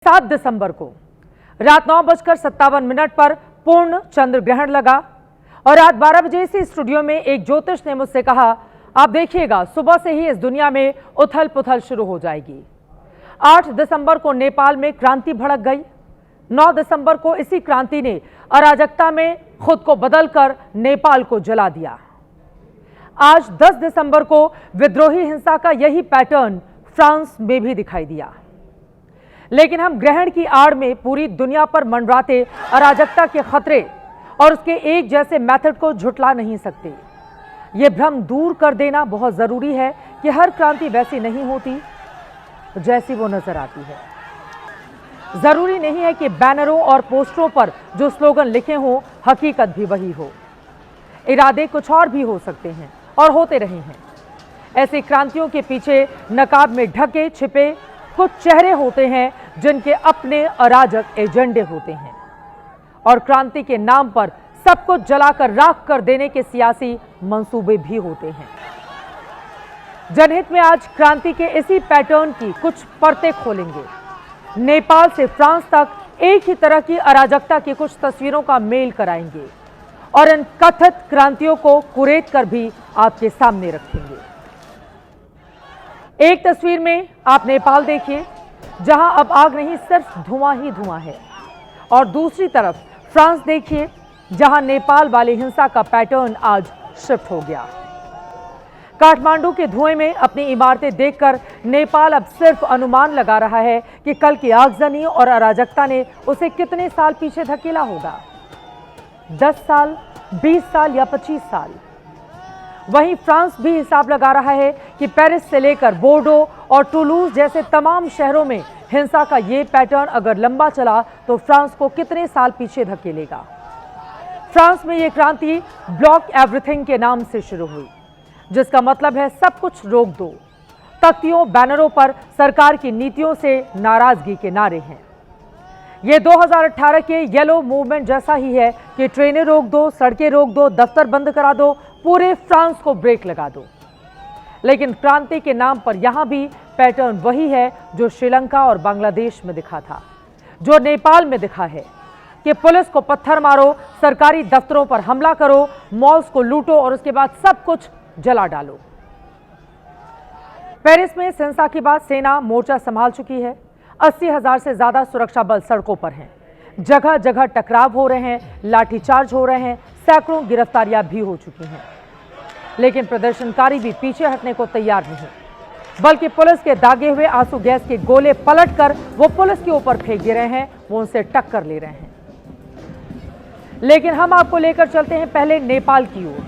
7 दिसंबर को रात 9:57 पर पूर्ण चंद्र ग्रहण लगा और रात 12 बजे से स्टूडियो में एक ज्योतिष ने मुझसे कहा, आप देखिएगा सुबह से ही इस दुनिया में उथल पुथल शुरू हो जाएगी। 8 दिसंबर को नेपाल में क्रांति भड़क गई। 9 दिसंबर को इसी क्रांति ने अराजकता में खुद को बदलकर नेपाल को जला दिया। आज 10 दिसंबर को विद्रोही हिंसा का यही पैटर्न फ्रांस में भी दिखाई दिया। लेकिन हम ग्रहण की आड़ में पूरी दुनिया पर मंडराते अराजकता के खतरे और उसके एक जैसे मेथड को झुठला नहीं सकते। ये भ्रम दूर कर देना बहुत जरूरी है कि हर क्रांति वैसी नहीं होती जैसी वो नजर आती है। जरूरी नहीं है कि बैनरों और पोस्टरों पर जो स्लोगन लिखे हों हकीकत भी वही हो। इरादे कुछ और भी हो सकते हैं और होते रहे हैं। ऐसी क्रांतियों के पीछे नकाब में ढके छिपे कुछ चेहरे होते हैं जिनके अपने अराजक एजेंडे होते हैं और क्रांति के नाम पर सब कुछ जलाकर राख कर देने के सियासी मंसूबे भी होते हैं। जनहित में आज क्रांति के इसी पैटर्न की कुछ परतें खोलेंगे। नेपाल से फ्रांस तक एक ही तरह की अराजकता की कुछ तस्वीरों का मेल कराएंगे और इन कथित क्रांतियों को कुरेद कर भी आपके सामने रखेंगे। एक तस्वीर में आप नेपाल देखिए, जहां अब आग नहीं सिर्फ धुआं ही धुआं है, और दूसरी तरफ फ्रांस देखिए, जहां नेपाल वाली हिंसा का पैटर्न आज शिफ्ट हो गया। काठमांडू के धुएं में अपनी इमारतें देखकर नेपाल अब सिर्फ अनुमान लगा रहा है कि कल की आगजनी और अराजकता ने उसे कितने साल पीछे धकेला होगा। 10 साल, 20 साल या 25 साल। वहीं फ्रांस भी हिसाब लगा रहा है कि पेरिस से लेकर बोर्डो और टुलूज जैसे तमाम शहरों में हिंसा का ये पैटर्न अगर लंबा चला तो फ्रांस को कितने साल पीछे धकेलेगा। फ्रांस में ये क्रांति ब्लॉक एवरीथिंग के नाम से शुरू हुई, जिसका मतलब है सब कुछ रोक दो। तख्तियों, बैनरों पर सरकार की नीतियों से नाराजगी के नारे हैं। ये 2018 के येलो मूवमेंट जैसा ही है कि ट्रेनें रोक दो, सड़कें रोक दो, दफ्तर बंद करा दो, पूरे फ्रांस को ब्रेक लगा दो। लेकिन क्रांति के नाम पर यहां भी पैटर्न वही है जो श्रीलंका और बांग्लादेश में दिखा था, जो नेपाल में दिखा है कि पुलिस को पत्थर मारो, सरकारी दफ्तरों पर हमला करो, मॉल्स को लूटो और उसके बाद सब कुछ जला डालो। पेरिस में इस हिंसा के बाद सेना मोर्चा संभाल चुकी है। 80,000 से ज्यादा सुरक्षा बल सड़कों पर हैं। जगह जगह टकराव हो रहे हैं, लाठीचार्ज हो रहे हैं, सैकड़ों गिरफ्तारियां भी हो चुकी हैं। लेकिन प्रदर्शनकारी भी पीछे हटने को तैयार नहीं, बल्कि पुलिस के दागे हुए आंसू गैस के गोले पलटकर वो पुलिस के ऊपर फेंक दे रहे हैं, वो उनसे टक्कर ले रहे हैं। लेकिन हम आपको लेकर चलते हैं पहले नेपाल की ओर,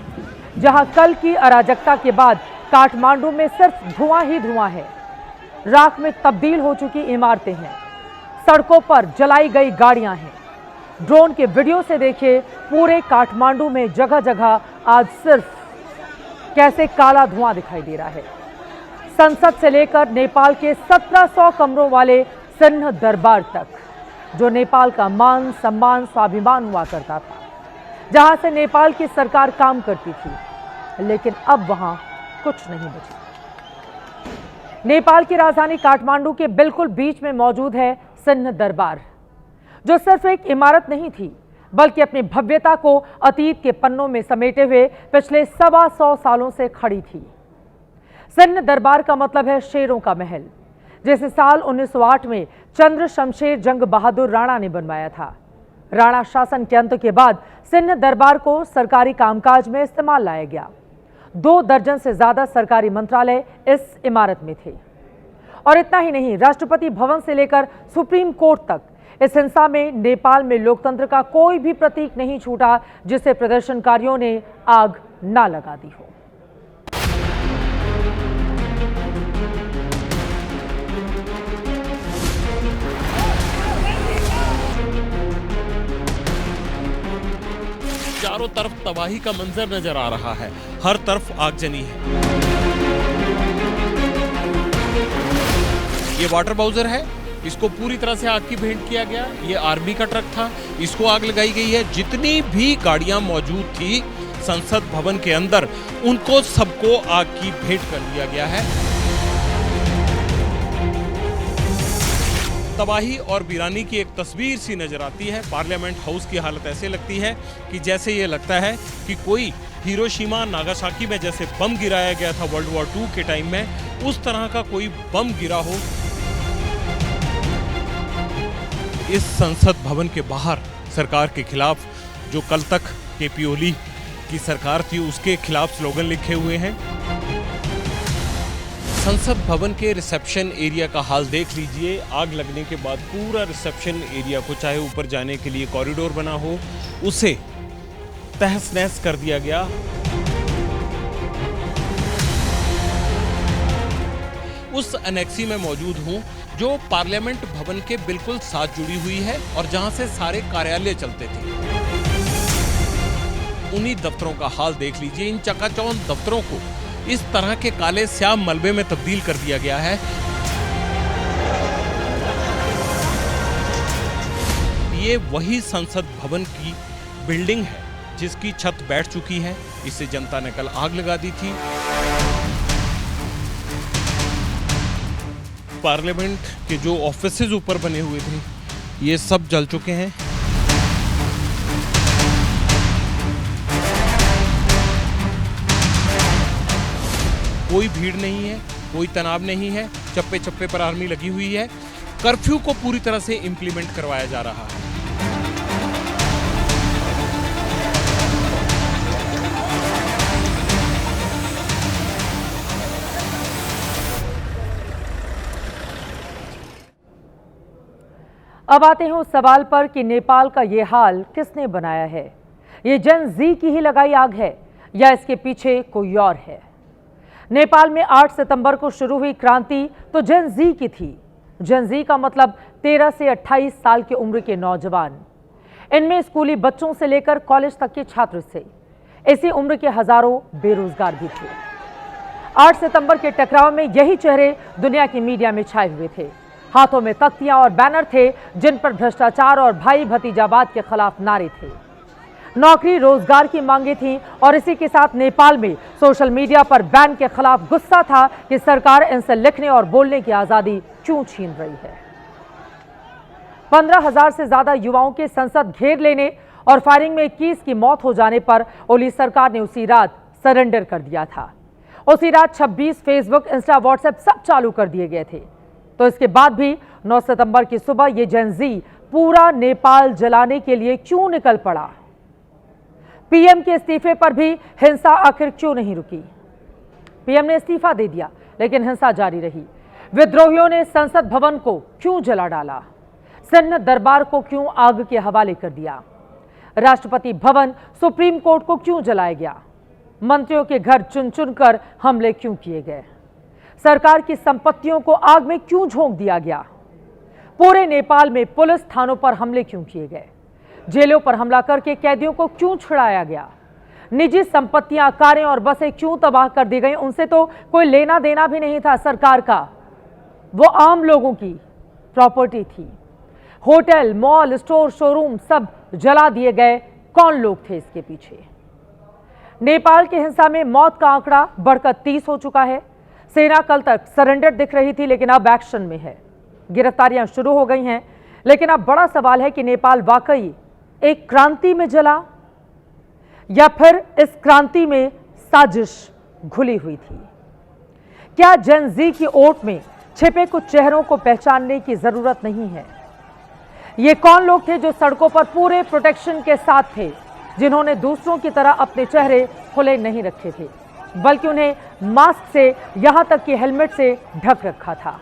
जहां कल की अराजकता के बाद काठमांडू में सिर्फ धुआं ही धुआं है। राख में तब्दील हो चुकी इमारतें हैं, सड़कों पर जलाई गई गाड़ियां हैं। ड्रोन के वीडियो से देखिए, पूरे काठमांडू में जगह जगह आज सिर्फ कैसे काला धुआं दिखाई दे रहा है। संसद से लेकर नेपाल के 1700 कमरों वाले सिंह दरबार तक, जो नेपाल का मान सम्मान स्वाभिमान हुआ करता था, जहां से नेपाल की सरकार काम करती थी, लेकिन अब वहां कुछ नहीं बचा। नेपाल की राजधानी काठमांडू के बिल्कुल बीच में मौजूद है सिंह दरबार, जो सिर्फ एक इमारत नहीं थी, बल्कि अपनी भव्यता को अतीत के पन्नों में समेटे हुए पिछले 125 सालों से खड़ी थी। सिंह दरबार का मतलब है शेरों का महल, जिसे साल 1908 में चंद्र शमशेर जंग बहादुर राणा ने बनवाया था। राणा शासन के अंत के बाद सिंह दरबार को सरकारी कामकाज में इस्तेमाल लाया गया। 2 दर्जन से ज्यादा सरकारी मंत्रालय इस इमारत में थे। और इतना ही नहीं, राष्ट्रपति भवन से लेकर सुप्रीम कोर्ट तक इस हिंसा में नेपाल में लोकतंत्र का कोई भी प्रतीक नहीं छूटा जिसे प्रदर्शनकारियों ने आग ना लगा दी हो। चारों तरफ तबाही का मंजर नजर आ रहा है, हर तरफ आगजनी है। ये वाटर बाउजर है, इसको पूरी तरह से आग की भेंट किया गया। ये आर्मी का ट्रक था, इसको आग लगाई गई है। जितनी भी गाड़ियां मौजूद थी संसद भवन के अंदर, उनको सबको आग की भेंट कर दिया गया है। तबाही और वीरानी की एक तस्वीर सी नजर आती है। पार्लियामेंट हाउस की हालत ऐसे लगती है कि जैसे ये लगता है कि कोई हिरोशिमा नागासाकी में जैसे बम गिराया गया था वर्ल्ड वॉर II के टाइम में, उस तरह का कोई बम गिरा हो। इस संसद भवन के बाहर सरकार के खिलाफ, जो कल तक केपी ओली की सरकार थी, उसके खिलाफ स्लोगन लिखे हुए हैं। संसद भवन के रिसेप्शन एरिया का हाल देख लीजिए। आग लगने के बाद पूरा रिसेप्शन एरिया को, चाहे ऊपर जाने के लिए कॉरिडोर बना हो, उसे तहस नहस कर दिया गया। उस एनेक्सी में मौजूद हूं जो पार्लियामेंट भवन के बिल्कुल साथ जुड़ी हुई है और जहां से सारे कार्यालय चलते थे। उन्हीं दफ्तरों का हाल देख लीजिए। इन चकाचौंध दफ्तरों को इस तरह के काले स्याम मलबे में तब्दील कर दिया गया है। ये वही संसद भवन की बिल्डिंग है जिसकी छत बैठ चुकी है। इसे जनता ने कल आग लगा दी थी। पार्लियामेंट के जो ऑफिसेज ऊपर बने हुए थे, ये सब जल चुके हैं। कोई भीड़ नहीं है, कोई तनाव नहीं है। चप्पे चप्पे पर आर्मी लगी हुई है। कर्फ्यू को पूरी तरह से इंप्लीमेंट करवाया जा रहा है। अब आते हैं उस सवाल पर कि नेपाल का ये हाल किसने बनाया है। ये जेन जी की ही लगाई आग है या इसके पीछे कोई और है। नेपाल में 8 सितंबर को शुरू हुई क्रांति तो जेन जी की थी। जेन जी का मतलब 13 से 28 साल की उम्र के नौजवान। इनमें स्कूली बच्चों से लेकर कॉलेज तक के छात्र थे। इसी उम्र के हजारों बेरोजगार भी थे। 8 सितंबर के टकराव में यही चेहरे दुनिया की मीडिया में छाए हुए थे। हाथों में तख्तियां और बैनर थे जिन पर भ्रष्टाचार और भाई भतीजावाद के खिलाफ नारे थे। नौकरी रोजगार की मांगे थीं और इसी के साथ नेपाल में सोशल मीडिया पर बैन के खिलाफ गुस्सा था कि सरकार इनसे लिखने और बोलने की आजादी क्यों छीन रही है। 15,000 से ज्यादा युवाओं के संसद घेर लेने और फायरिंग में 21 की मौत हो जाने पर ओली सरकार ने उसी रात सरेंडर कर दिया था। उसी रात 26 फेसबुक, इंस्टा, व्हाट्सएप सब चालू कर दिए गए थे। तो इसके बाद भी 9 सितंबर की सुबह ये जेन जी पूरा नेपाल जलाने के लिए क्यों निकल पड़ा। पीएम के इस्तीफे पर भी हिंसा आखिर क्यों नहीं रुकी। पीएम ने इस्तीफा दे दिया लेकिन हिंसा जारी रही। विद्रोहियों ने संसद भवन को क्यों जला डाला। सैन्य दरबार को क्यों आग के हवाले कर दिया। राष्ट्रपति भवन, सुप्रीम कोर्ट को क्यों जलाया गया। मंत्रियों के घर चुन चुन कर हमले क्यों किए गए। सरकार की संपत्तियों को आग में क्यों झोंक दिया गया। पूरे नेपाल में पुलिस थानों पर हमले क्यों किए गए। जेलों पर हमला करके कैदियों को क्यों छुड़ाया गया। निजी संपत्तियां, कारें और बसें क्यों तबाह कर दी गई। उनसे तो कोई लेना देना भी नहीं था सरकार का, वो आम लोगों की प्रॉपर्टी थी। होटल, मॉल, स्टोर, शोरूम सब जला दिए गए। कौन लोग थे इसके पीछे। नेपाल की हिंसा में मौत का आंकड़ा बढ़कर 30 हो चुका है। सेना कल तक सरेंडर दिख रही थी लेकिन अब एक्शन में है। गिरफ्तारियां शुरू हो गई हैं लेकिन अब बड़ा सवाल है कि नेपाल वाकई एक क्रांति में जला या फिर इस क्रांति में साजिश घुली हुई थी। क्या जेन जी की ओट में छिपे कुछ चेहरों को पहचानने की जरूरत नहीं है। ये कौन लोग थे जो सड़कों पर पूरे प्रोटेक्शन के साथ थे, जिन्होंने दूसरों की तरह अपने चेहरे खुले नहीं रखे थे बल्कि उन्हें मास्क से यहां तक कि हेलमेट से ढक रखा था।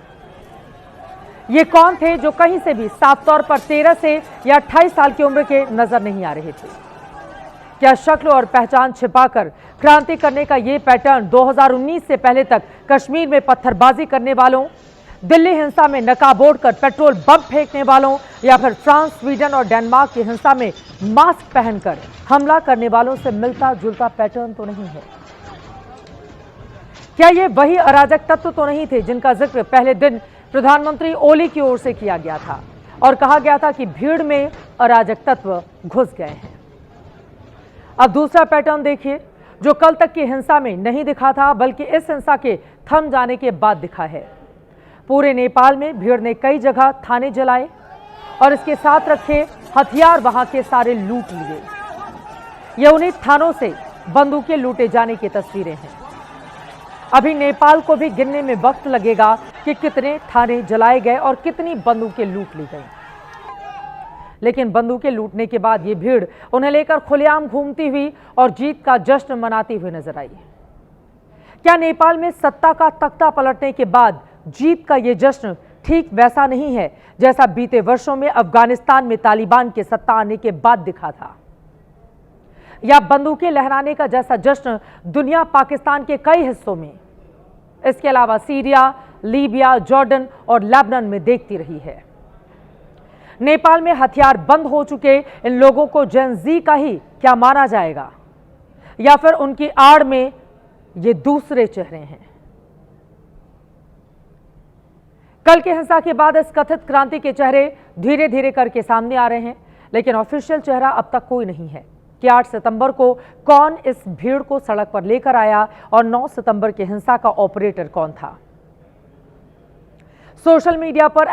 ये कौन थे जो कहीं से भी साफ तौर पर 13 से या 28 साल की उम्र के नजर नहीं आ रहे थे। क्या शक्ल और पहचान छिपाकर क्रांति करने का ये पैटर्न 2019 से पहले तक कश्मीर में पत्थरबाजी करने वालों, दिल्ली हिंसा में नकाब ओढ़कर पेट्रोल बम फेंकने वालों या फिर फ्रांस, स्वीडन और डेनमार्क की हिंसा में मास्क पहनकर हमला करने वालों से मिलता जुलता पैटर्न तो नहीं है। क्या ये वही अराजक तत्व तो नहीं थे जिनका जिक्र पहले दिन प्रधानमंत्री ओली की ओर से किया गया था और कहा गया था कि भीड़ में अराजक तत्व घुस गए हैं। अब दूसरा पैटर्न देखिए जो कल तक की हिंसा में नहीं दिखा था बल्कि इस हिंसा के थम जाने के बाद दिखा है। पूरे नेपाल में भीड़ ने कई जगह थाने जलाए और इसके साथ रखे हथियार वहां के सारे लूट लिए। ये उन्हीं थानों से बंदूकें लूटे जाने की तस्वीरें हैं। अभी नेपाल को भी गिनने में वक्त लगेगा कि कितने थाने जलाए गए और कितनी बंदूकें लूट ली गई। लेकिन बंदूकें लूटने के बाद ये भीड़ उन्हें लेकर खुलेआम घूमती हुई और जीत का जश्न मनाती हुई नजर आई। क्या नेपाल में सत्ता का तख्ता पलटने के बाद जीत का ये जश्न ठीक वैसा नहीं है जैसा बीते वर्षों में अफगानिस्तान में तालिबान के सत्ता आने के बाद दिखा था? या बंदूकें लहराने का जैसा जश्न दुनिया पाकिस्तान के कई हिस्सों में, इसके अलावा सीरिया, लीबिया, जॉर्डन और लेबनान में देखती रही है? नेपाल में हथियार बंद हो चुके इन लोगों को जेन जी का ही क्या माना जाएगा, या फिर उनकी आड़ में ये दूसरे चेहरे हैं? कल के हिंसा के बाद इस कथित क्रांति के चेहरे धीरे धीरे करके सामने आ रहे हैं, लेकिन ऑफिशियल चेहरा अब तक कोई नहीं है कि 8 सितंबर को कौन इस भीड़ को सड़क पर लेकर आया और 9 सितंबर की हिंसा का ऑपरेटर कौन था। सोशल मीडिया पर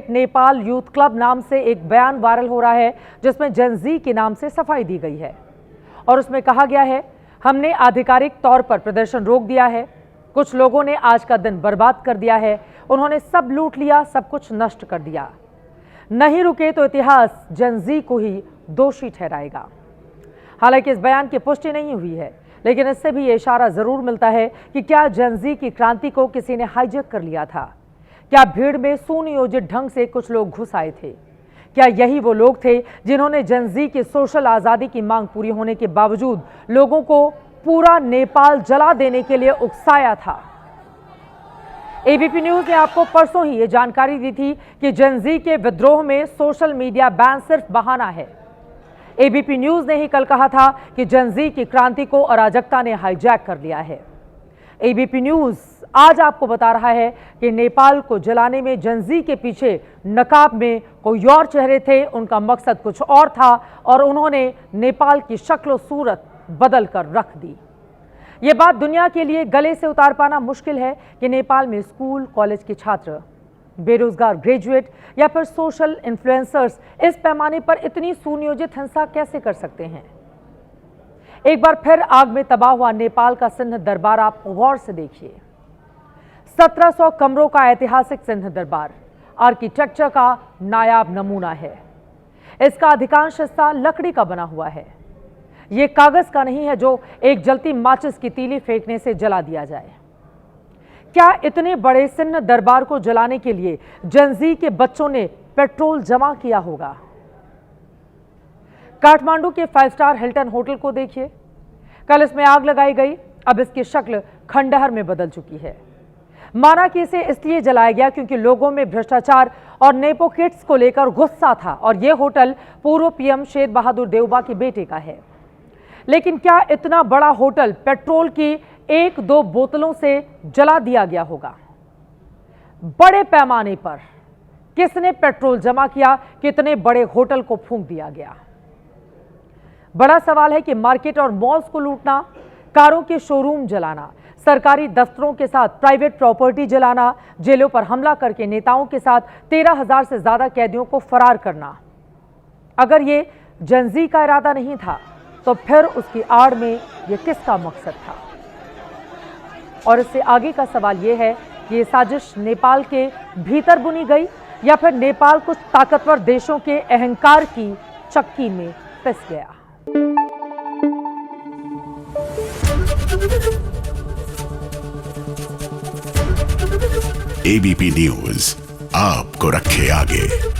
@नेपाल यूथ क्लब नाम से एक बयान वायरल हो रहा है जिसमें जेन जी के नाम से सफाई दी गई है और उसमें कहा गया है, हमने आधिकारिक तौर पर प्रदर्शन रोक दिया है। कुछ लोगों ने आज का दिन बर्बाद कर दिया है। उन्होंने सब लूट लिया, सब कुछ नष्ट कर दिया। नहीं रुके तो इतिहास जेन जी को ही दोषी ठहराएगा। हालांकि इस बयान की पुष्टि नहीं हुई है, लेकिन इससे भी ये इशारा जरूर मिलता है कि क्या जेन जी की क्रांति को किसी ने हाईजैक कर लिया था? क्या भीड़ में सुनियोजित ढंग से कुछ लोग घुस आए थे? क्या यही वो लोग थे जिन्होंने जेन जी की सोशल आजादी की मांग पूरी होने के बावजूद लोगों को पूरा नेपाल जला देने के लिए उकसाया था? एबीपी न्यूज ने आपको परसों ही ये जानकारी दी थी कि जेन जी के विद्रोह में सोशल मीडिया बैन सिर्फ बहाना है। एबीपी न्यूज ने ही कल कहा था कि जेन जी की क्रांति को अराजकता ने हाईजैक कर लिया है। एबीपी न्यूज आज आपको बता रहा है कि नेपाल को जलाने में जेन जी के पीछे नकाब में कोई और चेहरे थे, उनका मकसद कुछ और था और उन्होंने नेपाल की शक्ल सूरत बदल कर रख दी। ये बात दुनिया के लिए गले से उतार पाना मुश्किल है कि नेपाल में स्कूल कॉलेज के छात्र, बेरोजगार ग्रेजुएट या फिर सोशल इन्फ्लुएंसर्स इस पैमाने पर इतनी सुनियोजित हिंसा कैसे कर सकते हैं। एक बार फिर आग में तबाह हुआ नेपाल का सिंह दरबार आप गौर से देखिए। 1700 कमरों का ऐतिहासिक सिंह दरबार आर्किटेक्चर का नायाब नमूना है। इसका अधिकांश हिस्सा लकड़ी का बना हुआ है। ये कागज का नहीं है जो एक जलती माचिस की तीली फेंकने से जला दिया जाए। क्या इतने बड़े सिंह दरबार को जलाने के लिए जेन जी के बच्चों ने पेट्रोल जमा किया होगा? काठमांडू के 5 स्टार हिल्टन होटल को देखिए। कल इसमें आग लगाई गई, अब इसकी शक्ल खंडहर में बदल चुकी है। माना कि इसे इसलिए जलाया गया क्योंकि लोगों में भ्रष्टाचार और नेपो किड्स को लेकर गुस्सा था और यह होटल पूर्व पीएम शेर बहादुर देउबा के बेटे का है। लेकिन क्या इतना बड़ा होटल पेट्रोल की 1-2 बोतलों से जला दिया गया होगा? बड़े पैमाने पर किसने पेट्रोल जमा किया कि इतने बड़े होटल को फूंक दिया गया? बड़ा सवाल है कि मार्केट और मॉल्स को लूटना, कारों के शोरूम जलाना, सरकारी दफ्तरों के साथ प्राइवेट प्रॉपर्टी जलाना, जेलों पर हमला करके नेताओं के साथ 13,000 से ज्यादा कैदियों को फरार करना, अगर ये जेन जी का इरादा नहीं था तो फिर उसकी आड़ में ये किसका मकसद था? और इससे आगे का सवाल यह है कि ये साजिश नेपाल के भीतर बुनी गई या फिर नेपाल कुछ ताकतवर देशों के अहंकार की चक्की में पिस गया। एबीपी न्यूज आपको रखे आगे।